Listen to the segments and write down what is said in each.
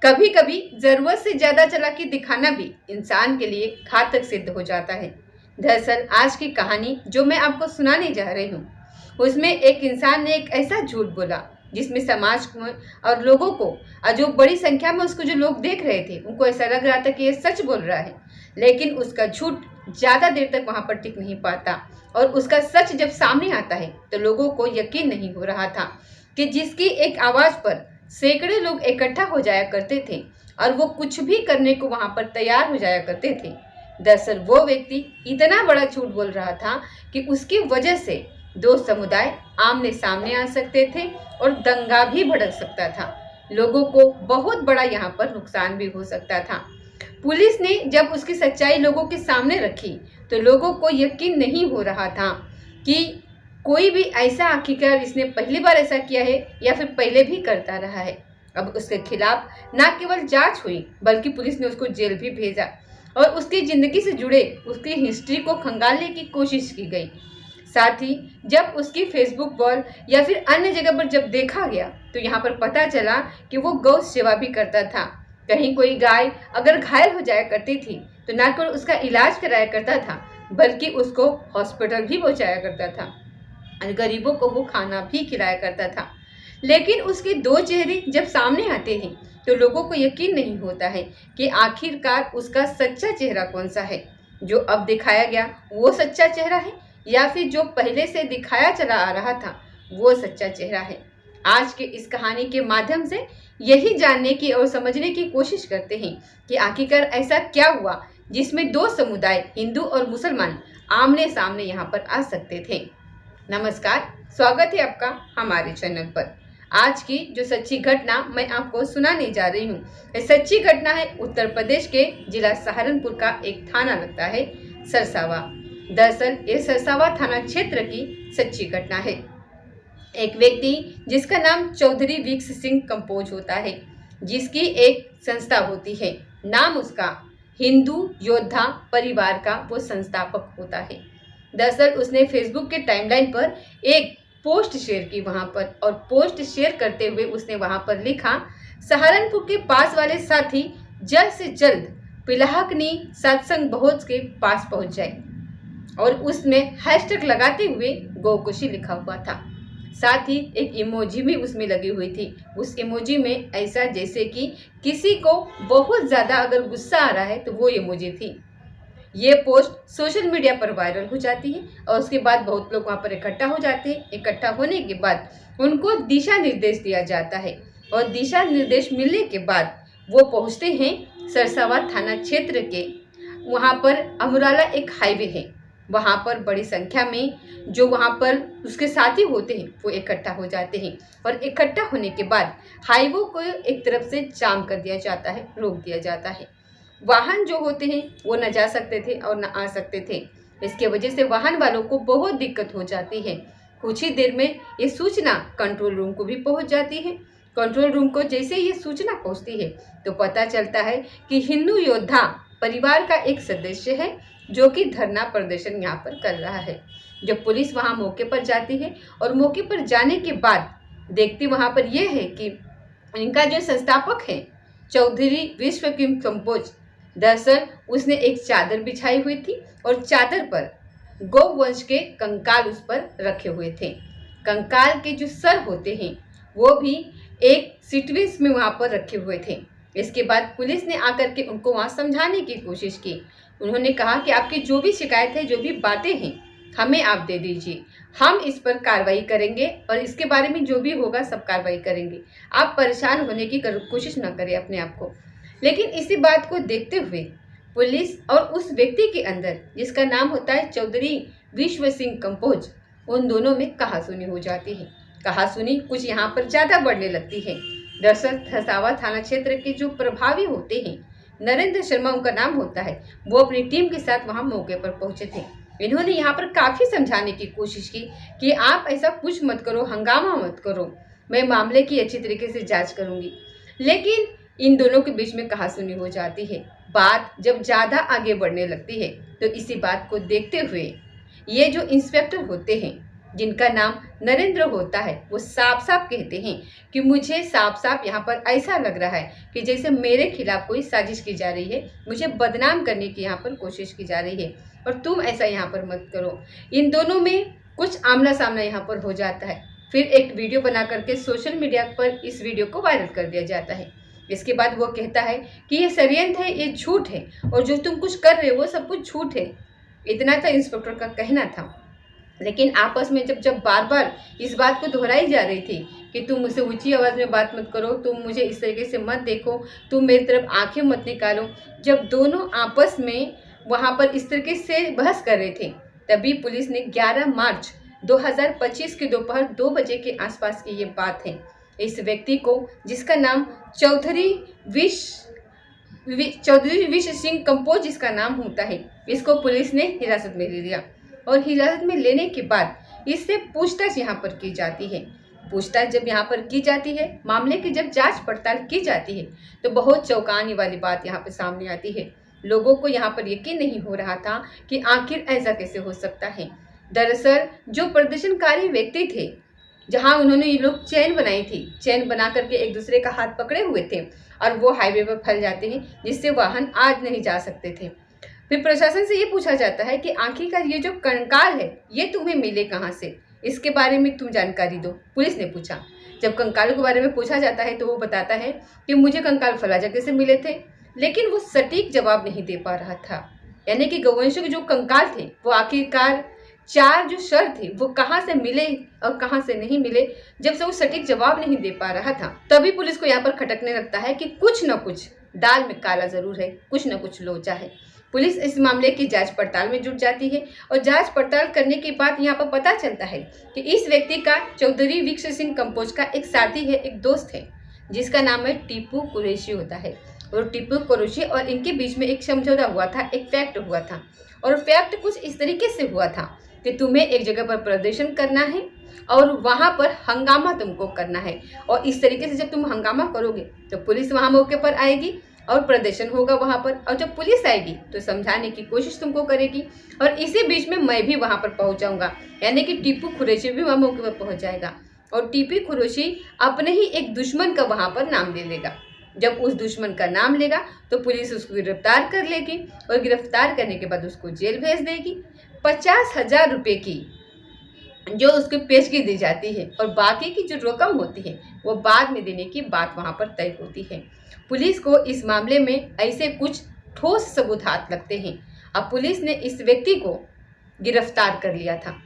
कभी कभी जरूरत से ज्यादा चालाकी दिखाना भी इंसान के लिए घातक सिद्ध हो जाता है। दरअसल आज की कहानी जो मैं आपको सुनाने जा रही हूँ, उसमें एक इंसान ने एक ऐसा झूठ बोला जिसमें समाज को और लोगों को, और जो बड़ी संख्या में उसको जो लोग देख रहे थे उनको ऐसा लग रहा था कि ये सच बोल रहा है। लेकिन उसका झूठ ज्यादा देर तक वहां पर टिक नहीं पाता और उसका सच जब सामने आता है तो लोगों को यकीन नहीं हो रहा था कि जिसकी एक आवाज पर सैकड़े लोग इकट्ठा हो जाया करते थे और वो कुछ भी करने को वहां पर तैयार हो जाया करते थे। दरअसल वो व्यक्ति इतना बड़ा झूठ बोल रहा था कि उसकी वजह से दो समुदाय आमने सामने आ सकते थे और दंगा भी भड़क सकता था। लोगों को बहुत बड़ा यहाँ पर नुकसान भी हो सकता था। पुलिस ने जब उसकी सच्चाई लोगों के सामने रखी तो लोगों को यकीन नहीं हो रहा था कि कोई भी ऐसा आखिरकार इसने पहली बार ऐसा किया है या फिर पहले भी करता रहा है। अब उसके खिलाफ न केवल जांच हुई बल्कि पुलिस ने उसको जेल भी भेजा और उसकी जिंदगी से जुड़े उसकी हिस्ट्री को खंगालने की कोशिश की गई। साथ ही जब उसकी फेसबुक पर या फिर अन्य जगह पर जब देखा गया तो यहाँ पर पता चला कि वो गौ सेवा भी करता था। कहीं कोई गाय अगर घायल हो जाया करती थी तो न केवल उसका इलाज कराया करता था बल्कि उसको हॉस्पिटल भी पहुंचाया करता था और गरीबों को वो खाना भी खिलाया करता था। लेकिन उसके दो चेहरे जब सामने आते हैं तो लोगों को यकीन नहीं होता है कि आखिरकार उसका सच्चा चेहरा कौन सा है। जो अब दिखाया गया वो सच्चा चेहरा है या फिर जो पहले से दिखाया चला आ रहा था वो सच्चा चेहरा है। आज के इस कहानी के माध्यम से यही जानने की और समझने की कोशिश करते हैं कि आखिरकार ऐसा क्या हुआ जिसमें दो समुदाय हिंदू और मुसलमान आमने सामने यहाँ पर आ सकते थे। नमस्कार, स्वागत है आपका हमारे चैनल पर। आज की जो सच्ची घटना मैं आपको सुनाने जा रही हूँ, ये सच्ची घटना है उत्तर प्रदेश के जिला सहारनपुर का एक थाना लगता है सरसावा। दरअसल ये सरसावा थाना क्षेत्र की सच्ची घटना है। एक व्यक्ति जिसका नाम चौधरी वीक्स सिंह कंपोज होता है, जिसकी एक संस्था होती है, नाम उसका हिंदू योद्धा परिवार का वो संस्थापक होता है। दरअसल उसने फेसबुक के टाइमलाइन पर एक पोस्ट शेयर की वहां पर, और पोस्ट शेयर करते हुए उसने वहां पर लिखा, सहारनपुर के पास वाले साथी जल्द से जल्द पिलाहकनी सत्संग बहुत के पास पहुंच जाए, और उसमें हैशटैग लगाते हुए गौकुशी लिखा हुआ था। साथ ही एक इमोजी भी उसमें लगी हुई थी। उस इमोजी में ऐसा जैसे कि किसी को बहुत ज्यादा अगर गुस्सा आ रहा है तो वो इमोजी थी। ये पोस्ट सोशल मीडिया पर वायरल हो जाती है और उसके बाद बहुत लोग वहाँ पर इकट्ठा हो जाते हैं। इकट्ठा होने के बाद उनको दिशा निर्देश दिया जाता है और दिशा निर्देश मिलने के बाद वो पहुँचते हैं सरसावा थाना क्षेत्र के, वहाँ पर अमराला एक हाईवे है, वहाँ पर बड़ी संख्या में जो वहाँ पर उसके साथी होते हैं वो इकट्ठा हो जाते हैं और इकट्ठा होने के बाद हाईवे को एक तरफ से जाम कर दिया जाता है, रोक दिया जाता है। वाहन जो होते हैं वो न जा सकते थे और न आ सकते थे। इसके वजह से वाहन वालों को बहुत दिक्कत हो जाती है। कुछ ही देर में ये सूचना कंट्रोल रूम को भी पहुंच जाती है। कंट्रोल रूम को जैसे ये सूचना पहुंचती है तो पता चलता है कि हिंदू योद्धा परिवार का एक सदस्य है जो कि धरना प्रदर्शन यहाँ पर कर रहा है। जब पुलिस वहाँ मौके पर जाती है और मौके पर जाने के बाद देखती वहाँ पर यह है कि इनका जो संस्थापक है चौधरी विश्व किम कंपोज, दरअसल उसने एक चादर बिछाई हुई थी और चादर पर गौवंश के कंकाल उस पर रखे हुए थे। कंकाल के जो सर होते हैं वो भी एक सिटविस में वहाँ पर रखे हुए थे। इसके बाद पुलिस ने आकर के उनको वहाँ समझाने की कोशिश की। उन्होंने कहा कि आपकी जो भी शिकायत है, जो भी बातें हैं, हमें आप दे दीजिए, हम इस पर कार्रवाई करेंगे और इसके बारे में जो भी होगा सब कार्रवाई करेंगे। आप परेशान होने की कोशिश न करें अपने आप को। लेकिन इसी बात को देखते हुए पुलिस और उस व्यक्ति के अंदर जिसका नाम होता है चौधरी विश्व सिंह कंपोज, उन दोनों में कहासुनी हो जाती है। कहासुनी कुछ यहाँ पर ज़्यादा बढ़ने लगती है। दरअसल सरसावा थाना क्षेत्र के जो प्रभावी होते हैं, नरेंद्र शर्मा उनका नाम होता है, वो अपनी टीम के साथ वहाँ मौके पर पहुंचे थे। इन्होंने यहाँ पर काफ़ी समझाने की कोशिश की कि आप ऐसा कुछ मत करो, हंगामा मत करो, मैं मामले की अच्छी तरीके से जांच करूंगी। लेकिन इन दोनों के बीच में कहासुनी हो जाती है। बात जब ज़्यादा आगे बढ़ने लगती है तो इसी बात को देखते हुए ये जो इंस्पेक्टर होते हैं जिनका नाम नरेंद्र होता है, वो साफ साफ कहते हैं कि मुझे साफ साफ यहाँ पर ऐसा लग रहा है कि जैसे मेरे खिलाफ कोई साजिश की जा रही है, मुझे बदनाम करने की यहाँ पर कोशिश की जा रही है और तुम ऐसा यहाँ पर मत करो। इन दोनों में कुछ आमना सामना यहाँ पर हो जाता है। फिर एक वीडियो बना करके सोशल मीडिया पर इस वीडियो को वायरल कर दिया जाता है। इसके बाद वो कहता है कि ये षड्यंत्र है, ये झूठ है और जो तुम कुछ कर रहे हो वो सब कुछ झूठ है। इतना था इंस्पेक्टर का कहना था। लेकिन आपस में जब बार बार इस बात को दोहराई जा रही थी कि तुम मुझसे ऊंची आवाज़ में बात मत करो, तुम मुझे इस तरीके से मत देखो, तुम मेरी तरफ आंखें मत निकालो, जब दोनों आपस में वहाँ पर इस तरीके से बहस कर रहे थे, तभी पुलिस ने 11 मार्च 2025 के दोपहर 2 बजे के आसपास की ये बात है, इस व्यक्ति को जिसका नाम चौधरी विश सिंह कंपोज जिसका नाम होता है, इसको पुलिस ने हिरासत में ले लिया और हिरासत में लेने के बाद इससे पूछताछ यहाँ पर की जाती है। पूछताछ जब यहाँ पर की जाती है, मामले की जब जांच पड़ताल की जाती है, तो बहुत चौंकाने वाली बात यहाँ पर सामने आती है। लोगों को यहाँ पर यकीन नहीं हो रहा था कि आखिर ऐसा कैसे हो सकता है। दरअसल जो प्रदर्शनकारी व्यक्ति थे, जहाँ उन्होंने ये लोग चैन बनाई थी, चैन बना करके एक दूसरे का हाथ पकड़े हुए थे और वो हाईवे पर फैल जाते हैं जिससे वाहन आज नहीं जा सकते थे। फिर प्रशासन से ये पूछा जाता है कि आखिरकार ये जो कंकाल है ये तुम्हें मिले कहाँ से, इसके बारे में तुम जानकारी दो। पुलिस ने पूछा। जब कंकालों के बारे में पूछा जाता है तो वो बताता है कि मुझे कंकाल फला जगह से मिले थे, लेकिन वो सटीक जवाब नहीं दे पा रहा था। यानी कि गौवंशों के जो कंकाल थे वो आखिरकार 4 जो शर थे वो कहाँ से मिले और कहाँ से नहीं मिले, जब से वो सटीक जवाब नहीं दे पा रहा था, तभी पुलिस को यहाँ पर खटकने लगता है कि कुछ न कुछ दाल में काला जरूर है, कुछ न कुछ लोचा है। पुलिस इस मामले की जांच पड़ताल में जुट जाती है और जांच पड़ताल करने के बाद यहाँ पर पता चलता है कि इस व्यक्ति का चौधरी विश सिंह कंपोज का एक साथी है, एक दोस्त है, जिसका नाम है टीपू कुरैशी होता है। और टीपू कुरैशी और इनके बीच में एक समझौता हुआ था, एक फैक्ट हुआ था। और फैक्ट कुछ इस तरीके से हुआ था कि तुम्हें एक जगह पर प्रदर्शन करना है और वहाँ पर हंगामा तुमको करना है, और इस तरीके से जब तुम हंगामा करोगे तो पुलिस वहाँ मौके पर आएगी और प्रदर्शन होगा वहाँ पर, और जब पुलिस आएगी तो समझाने की कोशिश तुमको करेगी और इसी बीच में मैं भी वहाँ पर पहुँच जाऊँगा। यानी कि टीपू कुरैशी भी वहाँ मौके पर पहुँच जाएगा और टीपू कुरैशी अपने ही एक दुश्मन का वहाँ पर नाम ले लेगा। जब उस दुश्मन का नाम लेगा तो पुलिस उसको गिरफ्तार कर लेगी और गिरफ्तार करने के बाद उसको जेल भेज देगी। 50,000 रुपये की जो उसको पेशगी दी जाती है और बाकी की जो रकम होती है वो बाद में देने की बात वहाँ पर तय होती है। पुलिस को इस मामले में ऐसे कुछ ठोस सबूत हाथ लगते हैं। अब पुलिस ने इस व्यक्ति को गिरफ्तार कर लिया था।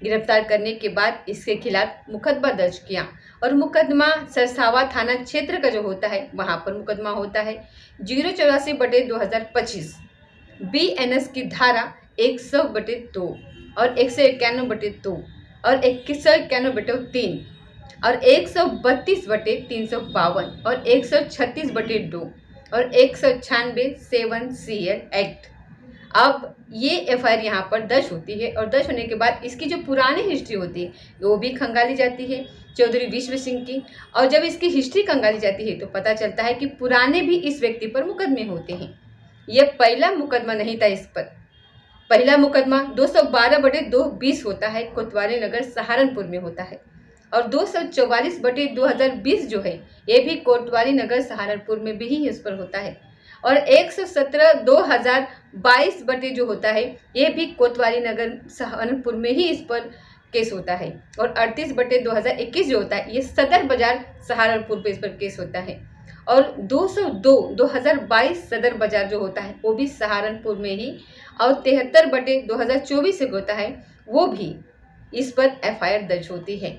गिरफ्तार करने के बाद इसके खिलाफ मुकदमा दर्ज किया और मुकदमा सरसावा थाना क्षेत्र का जो होता है वहाँ पर मुकदमा होता है 084/2025 BNS की धारा 100/2 और 191/2 और 191/3 और 132/352 और 136/2 और 196 CL एक्ट। अब ये FIR यहाँ पर दर्ज होती है और दर्ज होने के बाद इसकी जो पुरानी हिस्ट्री होती है वो भी खंगाली जाती है चौधरी विश्व सिंह की। और जब इसकी हिस्ट्री खंगाली जाती है तो पता चलता है कि पुराने भी इस व्यक्ति पर मुकदमे होते हैं। यह पहला मुकदमा नहीं था इस पर। पहला मुकदमा 212/220 होता है, कोतवाली नगर सहारनपुर में होता है, और 244/2020 जो है ये भी कोतवाली नगर सहारनपुर में भी ही इस पर होता है, और 117/2022 जो होता है ये भी कोतवाली नगर सहारनपुर में ही इस पर केस होता है, और 38/2021 जो होता है ये सदर बाजार सहारनपुर पे इस पर केस होता है, और 202/2022 सदर बाजार जो होता है वो भी सहारनपुर में ही, और 73/2024 से होता है वो भी इस पर FIR दर्ज होती है।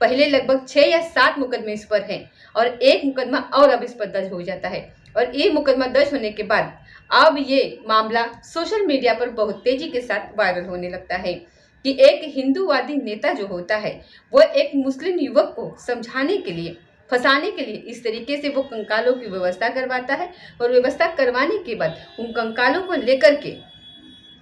पहले लगभग 6 या 7 मुकदमे इस पर हैं और एक मुकदमा और अब इस पर दर्ज हो जाता है, और ये मुकदमा दर्ज होने के बाद अब ये मामला सोशल मीडिया पर बहुत तेजी के साथ वायरल होने लगता है कि एक हिंदूवादी नेता जो होता है वो एक मुस्लिम युवक को समझाने के लिए, फंसाने के लिए इस तरीके से वो कंकालों की व्यवस्था करवाता है, और व्यवस्था करवाने के बाद उन कंकालों को लेकर के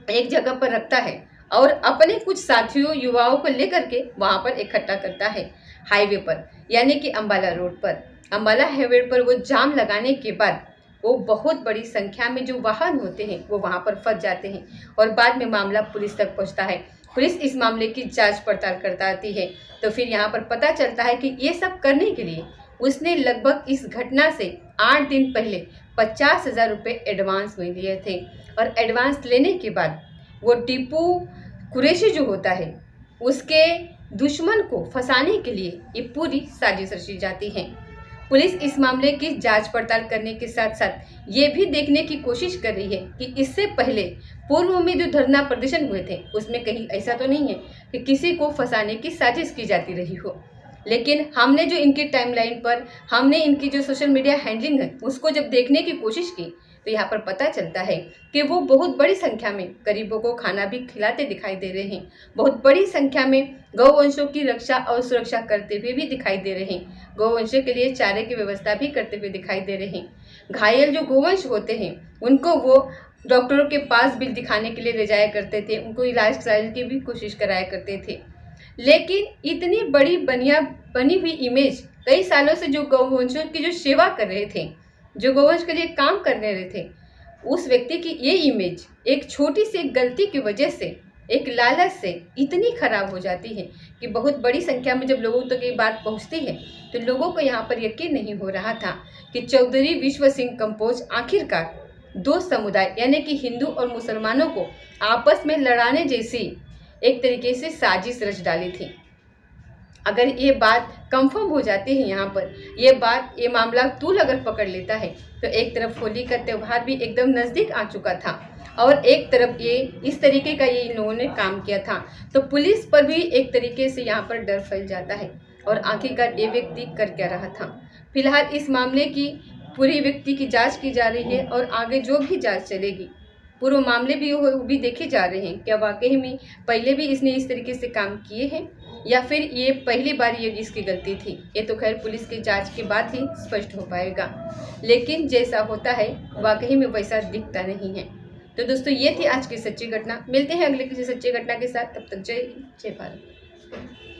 एक जगह पर रखता है और अपने कुछ साथियों युवाओं को लेकर के वहाँ पर इकट्ठा करता है हाईवे पर, यानी कि अम्बाला रोड पर। अम्बाला हाईवे पर वो जाम लगाने के बाद वो बहुत बड़ी संख्या में जो वाहन होते हैं वो वहाँ पर फंस जाते हैं और बाद में मामला पुलिस तक पहुँचता है पुलिस इस मामले की जांच पड़ताल करती है। तो फिर यहाँ पर पता चलता है कि ये सब करने के लिए उसने लगभग इस घटना से 8 दिन पहले 50,000 रुपये एडवांस में लिए थे। और एडवांस लेने के बाद वो टीपू कुरैशी जो होता है उसके दुश्मन को फंसाने के लिए ये पूरी साजिश रची जाती है। पुलिस इस मामले की जांच पड़ताल करने के साथ साथ ये भी देखने की कोशिश कर रही है कि इससे पहले पूर्व में जो धरना प्रदर्शन हुए थे उसमें कहीं ऐसा तो नहीं है कि किसी को फंसाने की साजिश की जाती रही हो। लेकिन हमने जो इनकी टाइमलाइन पर हमने इनकी जो सोशल मीडिया हैंडलिंग है उसको जब देखने की कोशिश की तो यहाँ पर पता चलता है कि वो बहुत बड़ी संख्या में गरीबों को खाना भी खिलाते दिखाई दे रहे हैं, बहुत बड़ी संख्या में गौवंशों की रक्षा और सुरक्षा करते हुए भी दिखाई दे रहे हैं, गौवंशों के लिए चारे की व्यवस्था भी करते हुए दिखाई दे रहे हैं। घायल जो गौवंश होते हैं उनको वो डॉक्टरों के पास बिल दिखाने के लिए ले जाया करते थे, उनको इलाज कराने की भी कोशिश कराया करते थे। लेकिन इतनी बड़ी बनी हुई इमेज कई सालों से जो गौवंशों की जो सेवा कर रहे थे, जो गौवंश के लिए काम करने रहे थे, उस व्यक्ति की ये इमेज एक छोटी सी गलती की वजह से, एक लालच से इतनी खराब हो जाती है कि बहुत बड़ी संख्या में जब लोगों तक ये बात पहुंचती है तो लोगों को यहाँ पर यकीन नहीं हो रहा था कि चौधरी विश्व सिंह कंबोज आखिरकार दो समुदाय यानी कि हिंदू और मुसलमानों को आपस में लड़ाने जैसी एक तरीके से साजिश रच डाली थी। अगर ये बात कंफर्म हो जाती है, यहाँ पर ये मामला तूल अगर पकड़ लेता है तो एक तरफ होली का त्यौहार भी एकदम नज़दीक आ चुका था और एक तरफ ये इस तरीके का ये इन लोगों ने काम किया था, तो पुलिस पर भी एक तरीके से यहाँ पर डर फैल जाता है। और आखिरकार ये व्यक्ति कर क्या रहा था। फिलहाल इस मामले की पूरी व्यक्ति की जांच की जा रही है और आगे जो भी जांच चलेगी, पूर्व मामले भी देखे जा रहे हैं, क्या वाकई में पहले भी इसने इस तरीके से काम किए हैं या फिर ये पहली बार ये इसकी गलती थी। ये तो खैर पुलिस की जांच के बाद ही स्पष्ट हो पाएगा, लेकिन जैसा होता है वाकई में वैसा दिखता नहीं है। तो दोस्तों ये थी आज की सच्ची घटना। मिलते हैं अगले किसी सच्ची घटना के साथ, तब तक जय हिंद, जय भारत।